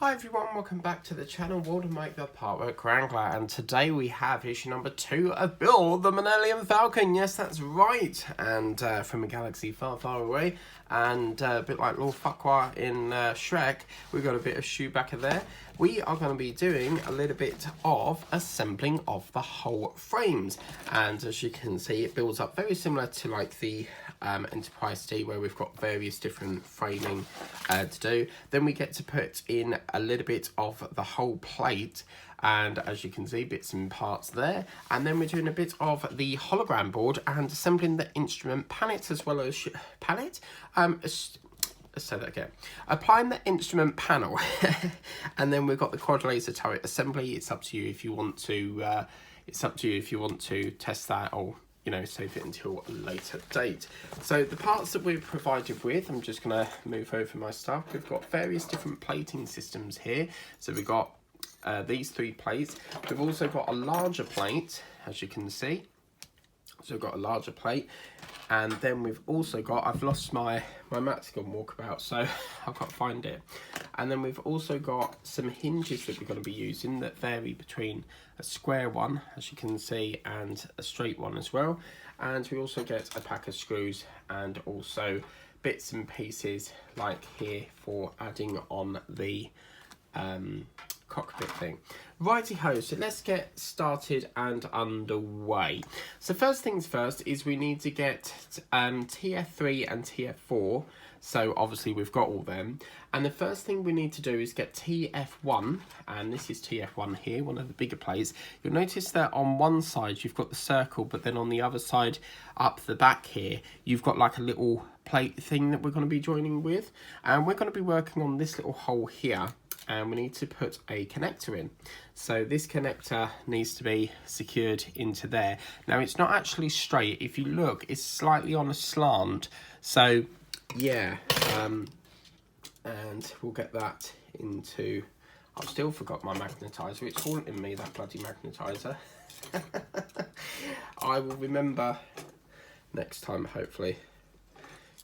Hi everyone, welcome back to the channel World of Make the Partwork Wrangler, and today we have issue number 2 of Build the Millennium Falcon. Yes, that's right, and from a galaxy far, far away, and a bit like Lord Farquaad in Shrek, we've got a bit of Chewbacca there. We are going to be doing a little bit of assembling of the whole frames, and as you can see, it builds up very similar to like the Enterprise D, where we've got various different framing to do. Then we get to put in a little bit of the whole plate, and as you can see, bits and parts there. And then we're doing a bit of the hologram board and assembling the instrument palette as well as let's say that again. Applying the instrument panel, and then we've got the quad laser turret assembly. It's up to you if you want to. Test that, or save it until a later date. So the parts that we're provided with, I'm just going to move over my stuff. We've got various different plating systems here. So we've got these 3 plates. We've also got a larger plate, as you can see. So we've got a larger plate, and then we've also got, I've lost my map's gone walkabout, so I've got to find it. And then we've also got some hinges that we're going to be using that vary between a square one, as you can see, and a straight one as well. And we also get a pack of screws and also bits and pieces like here for adding on the cockpit thing. Righty ho, so let's get started and underway. So first things first is we need to get TF3 and TF4. So obviously we've got all them. And the first thing we need to do is get TF1, and this is TF1 here, one of the bigger plates. You'll notice that on one side you've got the circle, but then on the other side up the back here, you've got like a little plate thing that we're going to be joining with. And we're going to be working on this little hole here, and we need to put a connector in. So this connector needs to be secured into there. Now it's not actually straight. If you look, it's slightly on a slant. So yeah, and we'll get that into, I've still forgot my magnetizer. It's haunting me, that bloody magnetizer. I will remember next time, hopefully,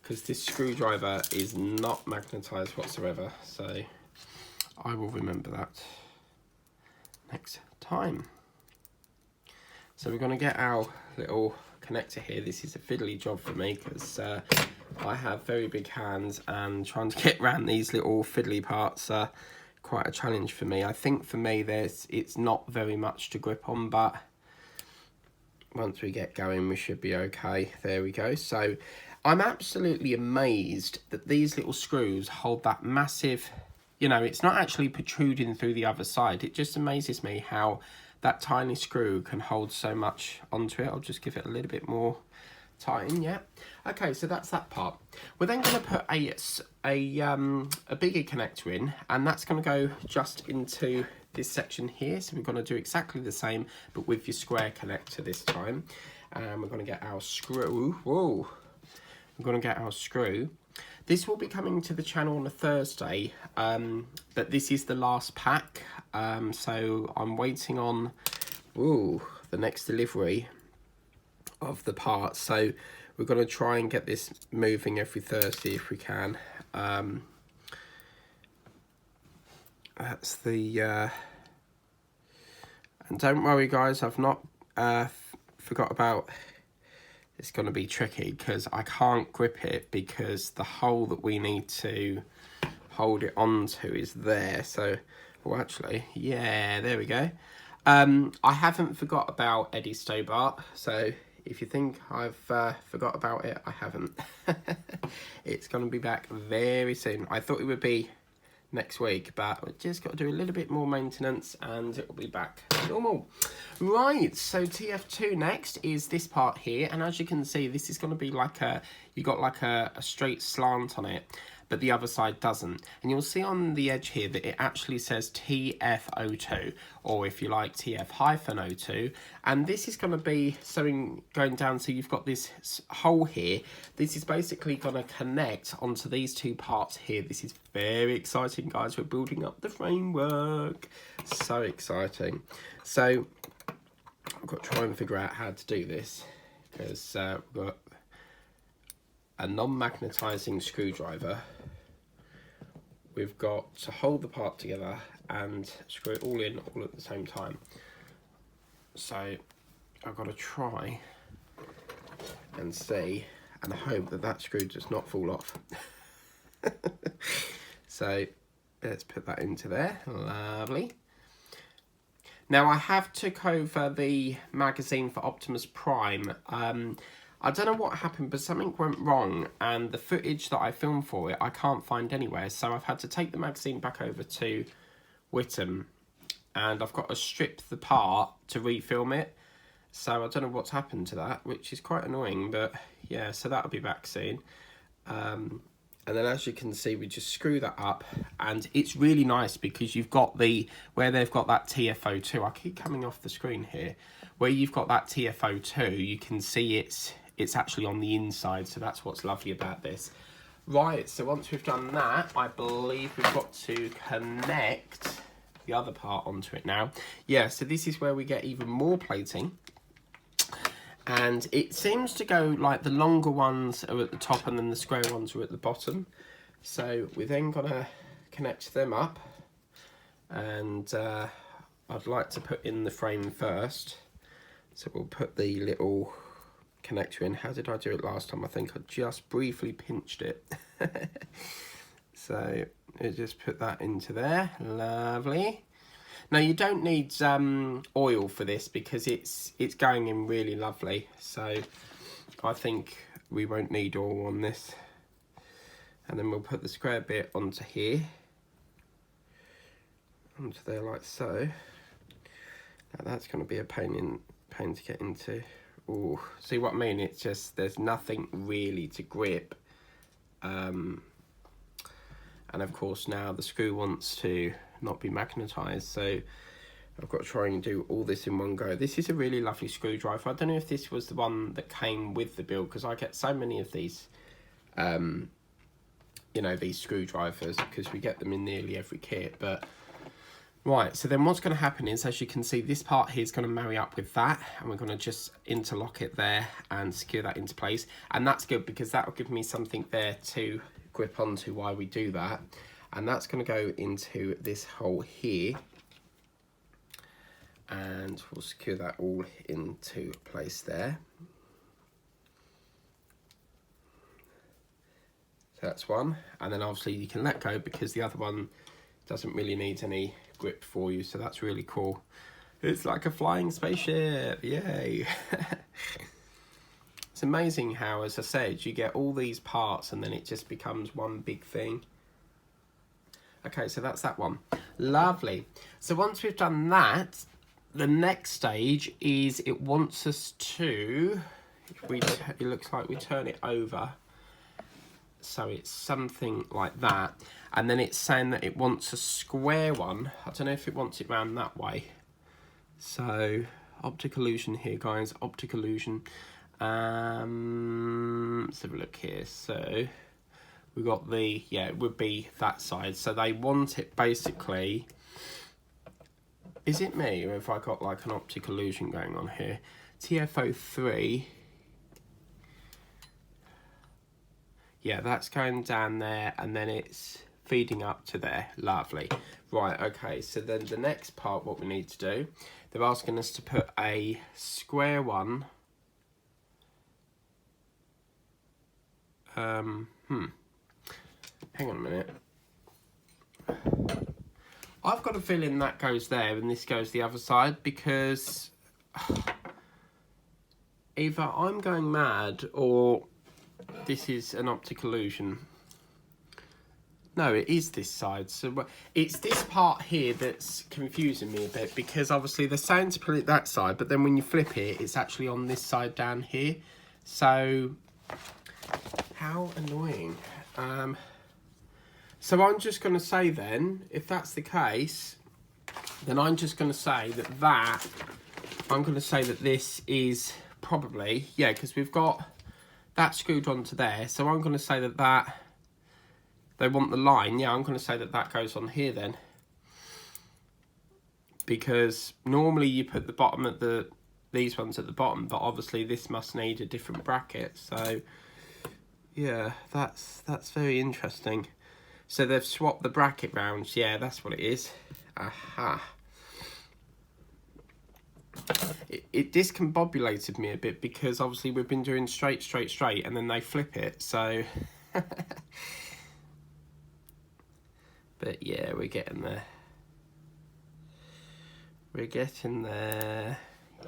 because this screwdriver is not magnetized whatsoever. So I will remember that next time. So we're going to get our little connector here. This is a fiddly job for me because I have very big hands, and trying to get around these little fiddly parts are quite a challenge for me. I think for me it's not very much to grip on, but once we get going we should be okay. There we go. So I'm absolutely amazed that these little screws hold that massive, it's not actually protruding through the other side. It just amazes me how that tiny screw can hold so much onto it. I'll just give it a little bit more tighten, yeah. Okay, so that's that part. We're then going to put a bigger connector in, and that's going to go just into this section here. So we're going to do exactly the same, but with your square connector this time. And we're going to get our screw. Whoa. We're going to get our screw. This will be coming to the channel on a Thursday, but this is the last pack, so I'm waiting on the next delivery of the parts. So we're going to try and get this moving every Thursday if we can. That's the and don't worry guys, I've not forgot about. It's going to be tricky because I can't grip it because the hole that we need to hold it onto is there. So, well, actually, yeah, there we go. I haven't forgot about Eddie Stobart. So if you think I've forgot about it, I haven't. It's going to be back very soon. I thought it would be next week, but we've just got to do a little bit more maintenance and it will be back normal. Right, so TF2 next is this part here, and as you can see, this is going to be like you got like a straight slant on it, but the other side doesn't. And you'll see on the edge here that it actually says TF02, or if you like TF-02, and this is going to be something going down, so you've got this hole here. This is basically going to connect onto these 2 parts here. This is very exciting, guys. We're building up the framework. So exciting. So I've got to try and figure out how to do this, because we've got a non-magnetising screwdriver we've got to hold the part together and screw it all in all at the same time. So I've got to try and see and hope that that screw does not fall off. So let's put that into there. Lovely. Now I have took over the magazine for Optimus Prime. I don't know what happened, but something went wrong, and the footage that I filmed for it I can't find anywhere. So I've had to take the magazine back over to Whittam, and I've got to strip the part to refilm it. So I don't know what's happened to that, which is quite annoying, but yeah, so that'll be back soon. And then as you can see, we just screw that up, and it's really nice because you've got where they've got that TFO2. I keep coming off the screen here. Where you've got that TFO2, you can see it's actually on the inside, so that's what's lovely about this. Right, so once we've done that, I believe we've got to connect the other part onto it now. Yeah, so this is where we get even more plating. And it seems to go like the longer ones are at the top and then the square ones are at the bottom. So we're then going to connect them up. And I'd like to put in the frame first. So we'll put the little connector in. How did I do it last time? I think I just briefly pinched it. So we'll just put that into there. Lovely. Now you don't need oil for this because it's going in really lovely. So I think we won't need oil on this. And then we'll put the square bit onto here. Onto there like so. Now that's going to be a pain to get into. Oh, see what I mean? It's just there's nothing really to grip. And of course now the screw wants to not be magnetized, so I've got to try and do all this in one go. This is a really lovely screwdriver. I don't know if this was the one that came with the build, because I get so many of these you know, these screwdrivers, because we get them in nearly every kit. But right, so then what's going to happen is, as you can see, this part here is going to marry up with that, and we're going to just interlock it there and secure that into place. And that's good because that will give me something there to grip onto while we do that. And that's going to go into this hole here, and we'll secure that all into place there. So that's one, and then obviously you can let go because the other one doesn't really need any grip for you, so that's really cool. It's like a flying spaceship, yay! It's amazing how, as I said, you get all these parts and then it just becomes one big thing. Okay, so that's that one. Lovely. So once we've done that, the next stage is it wants us to, it looks like we turn it over. So it's something like that. And then it's saying that it wants a square one. I don't know if it wants it round that way. So, optic illusion here, guys. Optic illusion. Let's have a look here. So we got the, yeah, it would be that side. So they want it basically, is it me or have I got like an optic illusion going on here? TFO3. Yeah, that's going down there and then it's feeding up to there. Lovely. Right, okay, so then the next part, what we need to do, they're asking us to put a square one. Hang on a minute. I've got a feeling that goes there and this goes the other side because either I'm going mad or this is an optic illusion. No, it is this side. So it's this part here that's confusing me a bit because obviously they're saying to put it that side, but then when you flip it, it's actually on this side down here. So how annoying. So I'm just going to say then, if that's the case, then I'm just going to say that I'm going to say that this is probably, yeah, because we've got that screwed onto there. So I'm going to say that they want the line. Yeah, I'm going to say that goes on here then. Because normally you put the bottom at these ones at the bottom, but obviously this must need a different bracket. So yeah, that's very interesting. So they've swapped the bracket round. Yeah, that's what it is. Aha. It discombobulated me a bit because obviously we've been doing straight, and then they flip it. So, but yeah, we're getting there. We're getting there.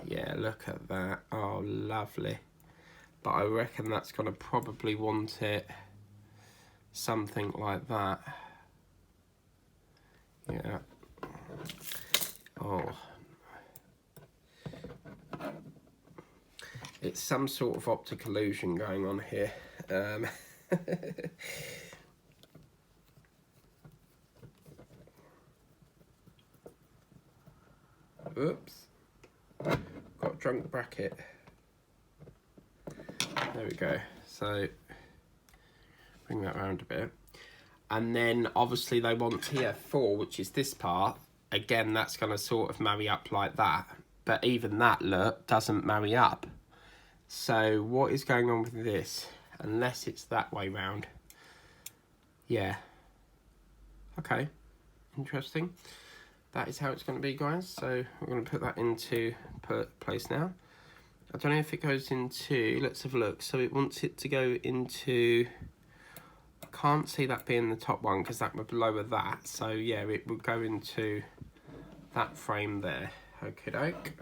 Yeah, look at that. Oh, lovely. But I reckon that's going to probably want it something like that. Yeah. Oh. It's some sort of optic illusion going on here. Oops. Got a drunk bracket. There we go. So bring that around a bit. And then obviously they want TF4, which is this part. Again, that's going to sort of marry up like that. But even that look doesn't marry up. So what is going on with this? Unless it's that way round. Yeah. Okay. Interesting. That is how it's going to be, guys. So we're going to put that into place now. I don't know if it goes into, let's have a look. So it wants it to go into, I can't see that being the top one because that would lower that. So yeah, it would go into that frame there. Okie doke.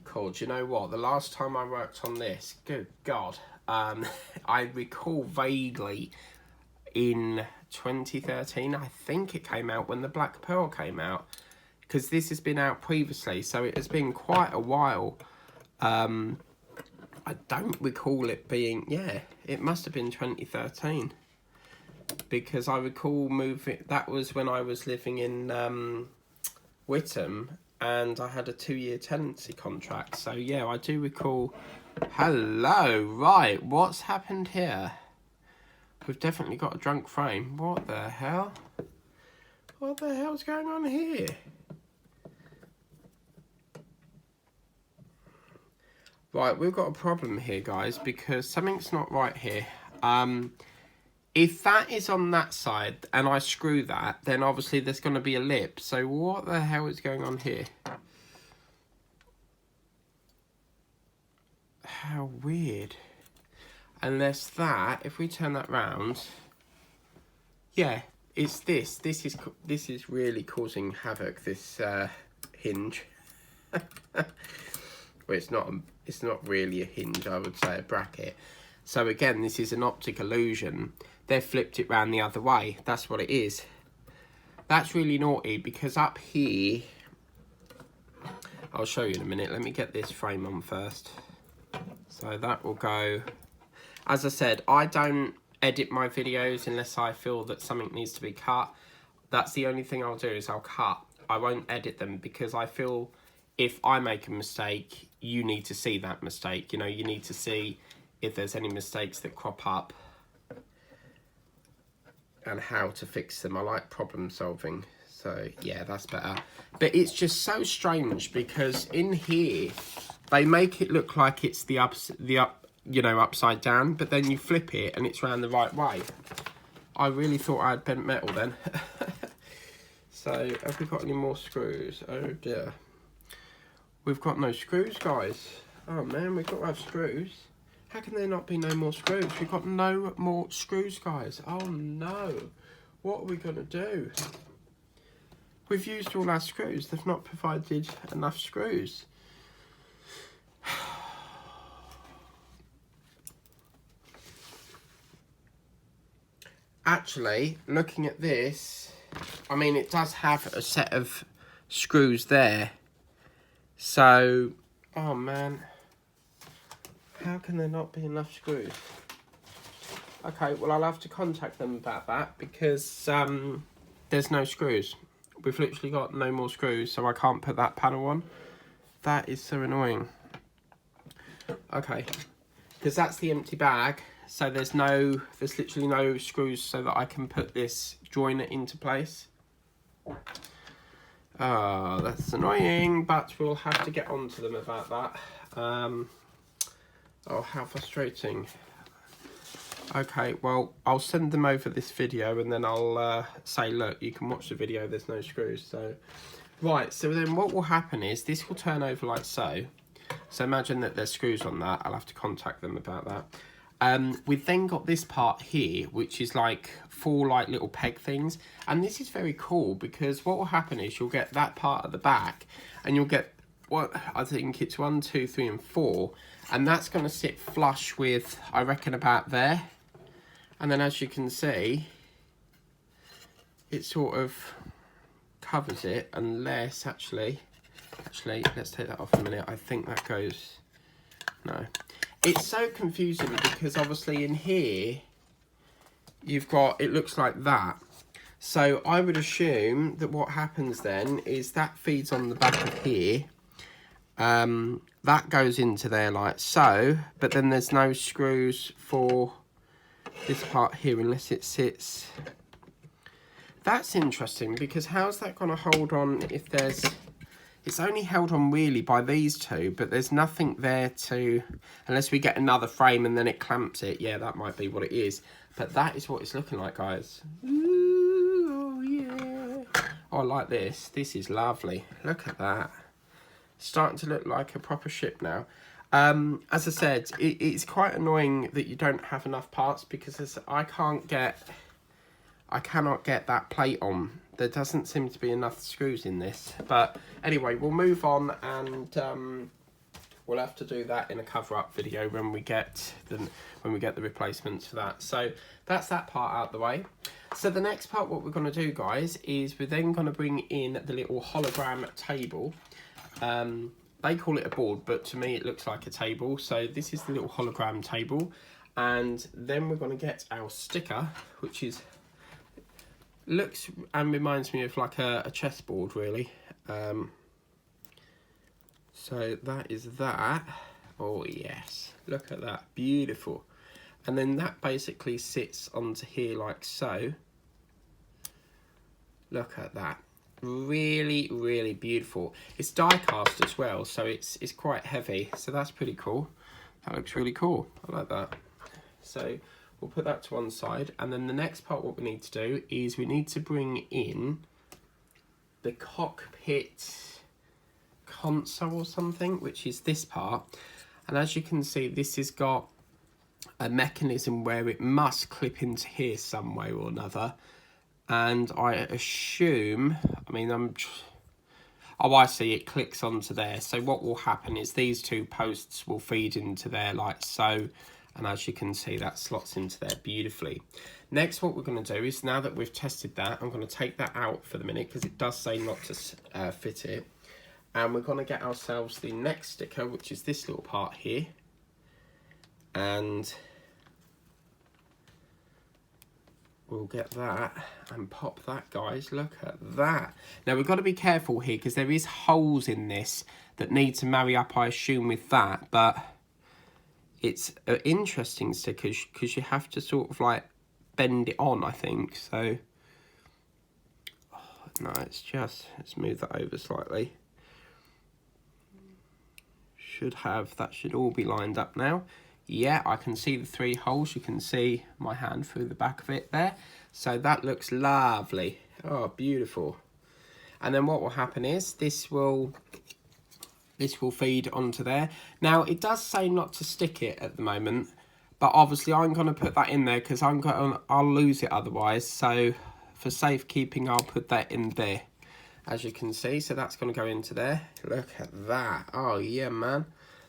Cool. Do you know what? The last time I worked on this, good God, I recall vaguely in 2013, I think it came out when the Black Pearl came out, because this has been out previously, so it has been quite a while. I don't recall it being, yeah, it must have been 2013, because I recall moving, that was when I was living in Whittam, and I had a 2-year tenancy contract, so yeah, I do recall. Hello, right, what's happened here? We've definitely got a drunk frame. What the hell? What the hell's going on here? Right, we've got a problem here, guys, because something's not right here. If that is on that side and I screw that, then obviously there's going to be a lip. So what the hell is going on here? How weird. Unless that, if we turn that round, yeah, it's this. This is really causing havoc. This hinge. Well, it's not really a hinge. I would say a bracket. So again, this is an optic illusion. They've flipped it round the other way. That's what it is. That's really naughty because up here, I'll show you in a minute. Let me get this frame on first. So that will go. As I said, I don't edit my videos unless I feel that something needs to be cut. That's the only thing I'll do is I'll cut. I won't edit them because I feel if I make a mistake, you need to see that mistake. You know, you need to see if there's any mistakes that crop up and how to fix them. I like problem solving. So yeah, that's better. But it's just so strange because in here, they make it look like it's upside down, but then you flip it and it's round the right way. I really thought I had bent metal then. So have we got any more screws? Oh dear. We've got no screws, guys. Oh man, we've got to have screws. How can there not be no more screws? We've got no more screws, guys. Oh no. What are we going to do? We've used all our screws. They've not provided enough screws. Actually, looking at this, I mean, it does have a set of screws there. So, oh man, how can there not be enough screws? Okay, well, I'll have to contact them about that because there's no screws. We've literally got no more screws, so I can't put that panel on. That is so annoying. Okay, because that's the empty bag. So there's literally no screws so that I can put this joiner into place. Oh, that's annoying, but we'll have to get on to them about that. Oh, how frustrating. Okay, well, I'll send them over this video and then I'll say, look, you can watch the video, there's no screws. So, right, so then what will happen is this will turn over like so. So imagine that there's screws on that. I'll have to contact them about that. We've then got this part here, which is like 4 like little peg things. And this is very cool because what will happen is you'll get that part at the back and you'll get, what I think it's 1, 2, 3 and 4. And that's going to sit flush with, I reckon, about there. And then as you can see, it sort of covers it unless actually, let's take that off a minute. I think that goes, no. It's so confusing because obviously in here, you've got, it looks like that. So I would assume that what happens then is that feeds on the back of here. That goes into there like so, but then there's no screws for this part here unless it sits. That's interesting because how's that going to hold on if there's, it's only held on really by these two, but there's nothing there to, unless we get another frame and then it clamps it. Yeah, that might be what it is, but that is what it's looking like, guys. Ooh, yeah. Oh, I like this. This is lovely. Look at that. Starting to look like a proper ship now. As I said, it's quite annoying that you don't have enough parts because I cannot get that plate on. There doesn't seem to be enough screws in this. But anyway, we'll move on and we'll have to do that in a cover-up video when we get the replacements for that. So that's that part out the way. So the next part, what we're going to do, guys, is we're then going to bring in the little hologram table. They call it a board, but to me it looks like a table. So this is the little hologram table, and then we're going to get our sticker, which is looks and reminds me of like a chessboard really. So that is that. Oh yes, look at that, beautiful. And then that basically sits onto here like so. Look at that. Really, really beautiful. It's die cast as well, so it's quite heavy, so that's pretty cool. That looks really cool. I like that. So we'll put that to one side, and then the next part, what we need to do is we need to bring in the cockpit console or something, which is this part. And as you can see, this has got a mechanism where it must clip into here some way or another. And I assume, I mean, oh, I see, it clicks onto there. So what will happen is these two posts will feed into there like so. And as you can see, that slots into there beautifully. Next, what we're going to do is, now that we've tested that, I'm going to take that out for the minute because it does say not to fit it. And we're going to get ourselves the next sticker, which is this little part here. And we'll get that and pop that, guys. Look at that. Now, we've got to be careful here because there is holes in this that need to marry up, I assume, with that. But it's an interesting sticker because you have to sort of like bend it on, I think. So, oh, no, it's just, let's move that over slightly. That should all be lined up now. Yeah, I can see the 3 holes. You can see my hand through the back of it there. So that looks lovely. Oh, beautiful. And then what will happen is this will feed onto there. Now, it does say not to stick it at the moment, but obviously I'm going to put that in there because I'll lose it otherwise. So for safekeeping, I'll put that in there, as you can see. So that's going to go into there. Look at that. Oh, yeah, man.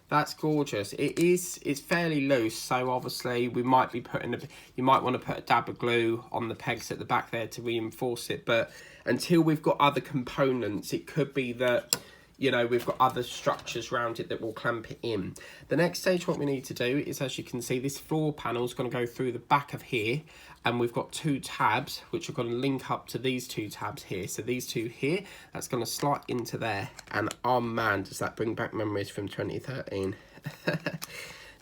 That's gorgeous. It's fairly loose, so obviously we might be putting you might want to put a dab of glue on the pegs at the back there to reinforce it. But until we've got other components, it could be that, you know, we've got other structures around it that will clamp it in. The next stage, what we need to do is, as you can see, this floor panel is going to go through the back of here, and we've got 2 tabs which are going to link up to these 2 tabs here. So these 2 here, that's going to slot into there, and oh man, does that bring back memories from 2013.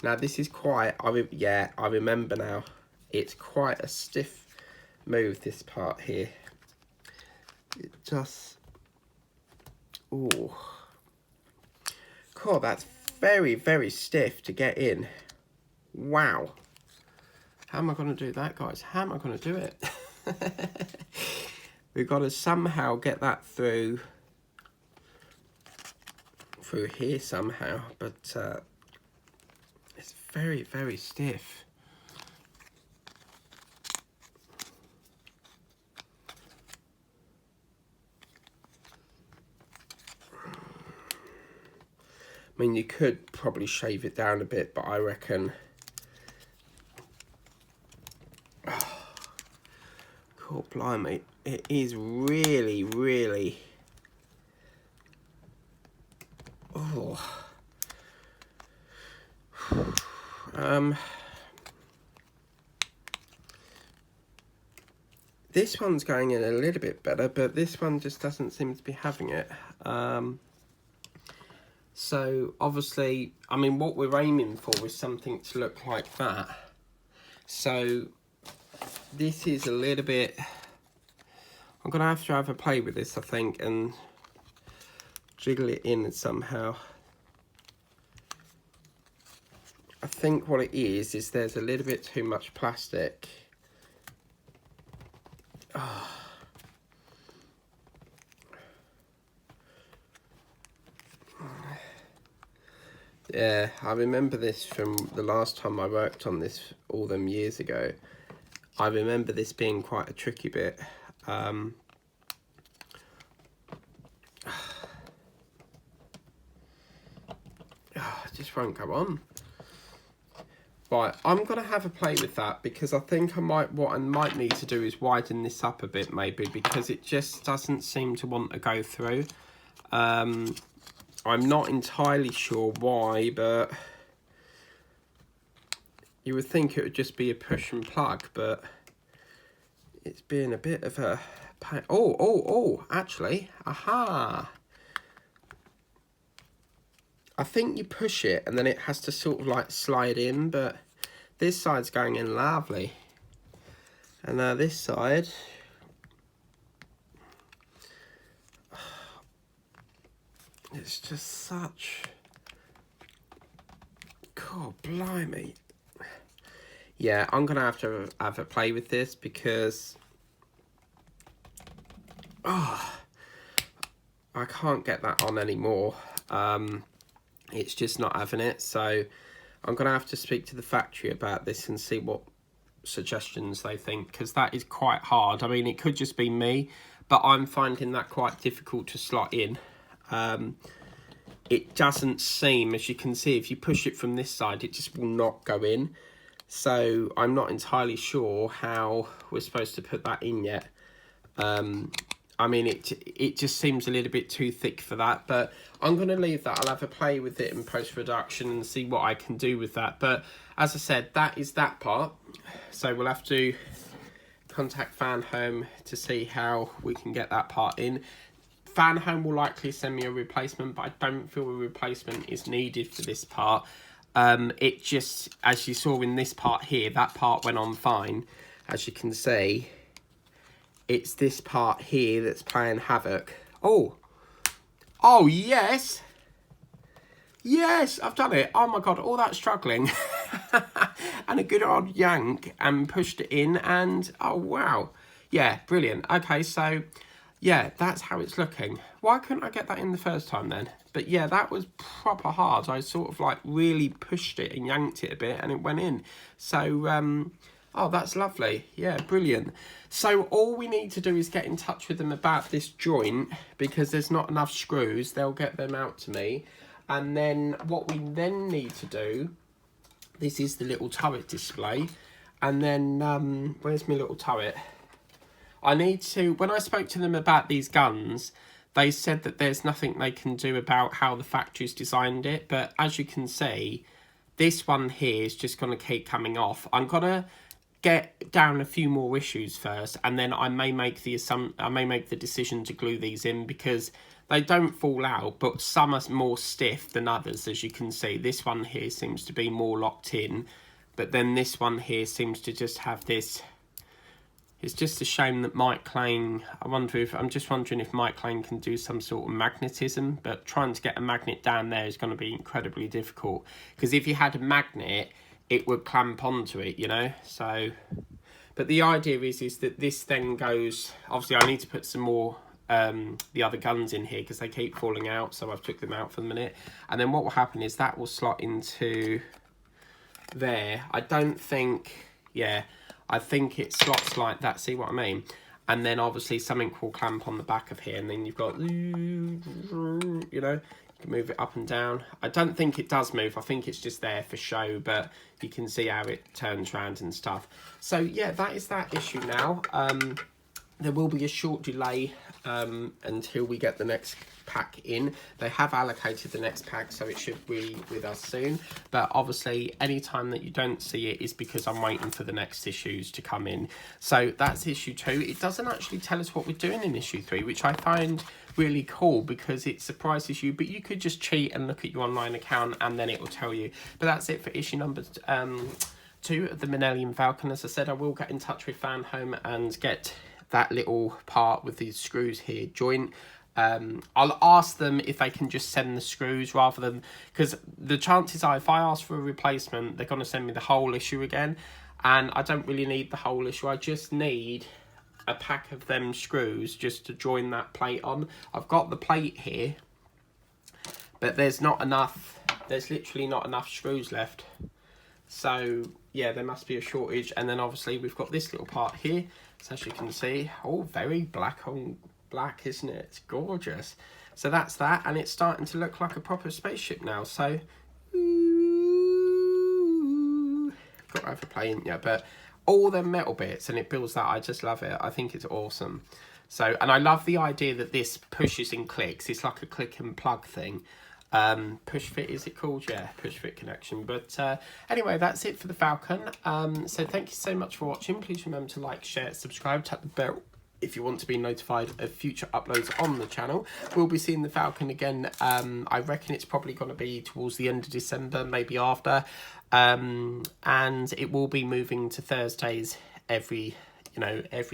Now this is quite, yeah, I remember now, it's quite a stiff move, this part here. It just, oh, cool, that's very, very stiff to get in. Wow. How am I going to do that, guys? How am I going to do it? We've got to somehow get that through here somehow, but it's very, very stiff. I mean, you could probably shave it down a bit, but I reckon... Oh, God blimey, it is really, really... Oh. This one's going in a little bit better, but this one just doesn't seem to be having it. So obviously, I mean, what we're aiming for is something to look like that. So this is a little bit... I'm going to have a play with this, I think, and jiggle it in somehow. I think what it is there's a little bit too much plastic. Oh. Yeah, I remember this from the last time I worked on this all them years ago. I remember this being quite a tricky bit. It just won't go on. Right, I'm going to have a play with that because I think what I might need to do is widen this up a bit maybe, because it just doesn't seem to want to go through. I'm not entirely sure why, but you would think it would just be a push and plug, but it's been a bit of a pain. Oh, actually, aha. I think you push it and then it has to sort of like slide in, but this side's going in lovely. And now this side... It's just such... God, blimey. Yeah, I'm going to have a play with this because... Oh, I can't get that on anymore. It's just not having it. So I'm going to have to speak to the factory about this and see what suggestions they think, because that is quite hard. I mean, it could just be me, but I'm finding that quite difficult to slot in. It doesn't seem, as you can see, if you push it from this side, it just will not go in. So I'm not entirely sure how we're supposed to put that in yet. I mean, it just seems a little bit too thick for that, but I'm going to leave that. I'll have a play with it in post-production and see what I can do with that. But as I said, that is that part. So we'll have to contact Fan Home to see how we can get that part in. Fan Home will likely send me a replacement, but I don't feel a replacement is needed for this part. It just, as you saw in this part here, that part went on fine. As you can see, it's this part here that's playing havoc. Oh, yes. Yes, I've done it. Oh my God, all that struggling. And a good old yank and pushed it in and, oh wow. Yeah, brilliant. Okay, so... yeah, that's how it's looking. Why couldn't I get that in the first time then? But yeah, that was proper hard. I sort of like really pushed it and yanked it a bit and it went in. So, oh, that's lovely. Yeah, brilliant. So all we need to do is get in touch with them about this joint because there's not enough screws. They'll get them out to me. And then what we then need to do, this is the little turret display. And then, where's my little turret? I need to, when I spoke to them about these guns, they said that there's nothing they can do about how the factory's designed it. But as you can see, this one here is just going to keep coming off. I'm going to get down a few more issues first, and then I may make the decision to glue these in because they don't fall out, but some are more stiff than others, as you can see. This one here seems to be more locked in, but then this one here seems to just have this... It's just a shame that Mike Lane, I'm just wondering if Mike Lane can do some sort of magnetism, but trying to get a magnet down there is going to be incredibly difficult. Because if you had a magnet, it would clamp onto it, you know. So, but the idea is that this then goes, obviously I need to put some more the other guns in here because they keep falling out, so I've took them out for the minute. And then what will happen is that will slot into there. I don't think, yeah, I think it slots like that, see what I mean? And then obviously something will clamp on the back of here, and then you've got, you know, you can move it up and down. I don't think it does move, I think it's just there for show, but you can see how it turns around and stuff. So yeah, that is that issue now. There will be a short delay until we get the next pack in. They have allocated the next pack, so it should be with us soon. But obviously, any time that you don't see it is because I'm waiting for the next issues to come in. So that's issue 2. It doesn't actually tell us what we're doing in issue 3, which I find really cool because it surprises you. But you could just cheat and look at your online account and then it will tell you. But that's it for issue number 2 of the Millennium Falcon. As I said, I will get in touch with Fan Home and get that little part with these screws here joint. I'll ask them if they can just send the screws rather than, because the chances are if I ask for a replacement, they're going to send me the whole issue again, and I don't really need the whole issue. I just need a pack of them screws just to join that plate on. I've got the plate here, but there's not enough, there's literally not enough screws left. So yeah, there must be a shortage. And then obviously we've got this little part here. So as you can see, oh, very black on black, isn't it? It's gorgeous. So that's that, and it's starting to look like a proper spaceship now. So, ooh, got to have a play, ain't ya? But all the metal bits, and it builds that. I just love it. I think it's awesome. So, and I love the idea that this pushes and clicks. It's like a click and plug thing. Push fit, is it called? Yeah, push fit connection. But anyway, that's it for the Falcon. So thank you so much for watching. Please remember to like, share, subscribe, tap the bell if you want to be notified of future uploads on the channel. We'll be seeing the Falcon again. I reckon it's probably going to be towards the end of December, maybe after. And it will be moving to Thursdays every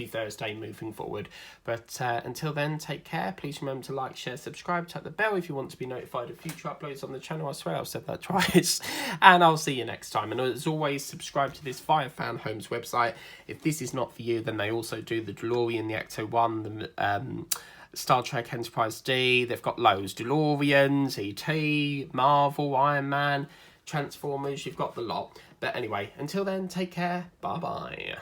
Thursday moving forward. But until then, take care. Please remember to like, share, subscribe, tap the bell if you want to be notified of future uploads on the channel. I swear I've said that twice. And I'll see you next time. And as always, subscribe to this via Fan Home's website. If this is not for you, then they also do the DeLorean, the Ecto-1, the Star Trek Enterprise D. They've got loads. DeLoreans, E.T., Marvel, Iron Man, Transformers. You've got the lot. But anyway, until then, take care. Bye-bye.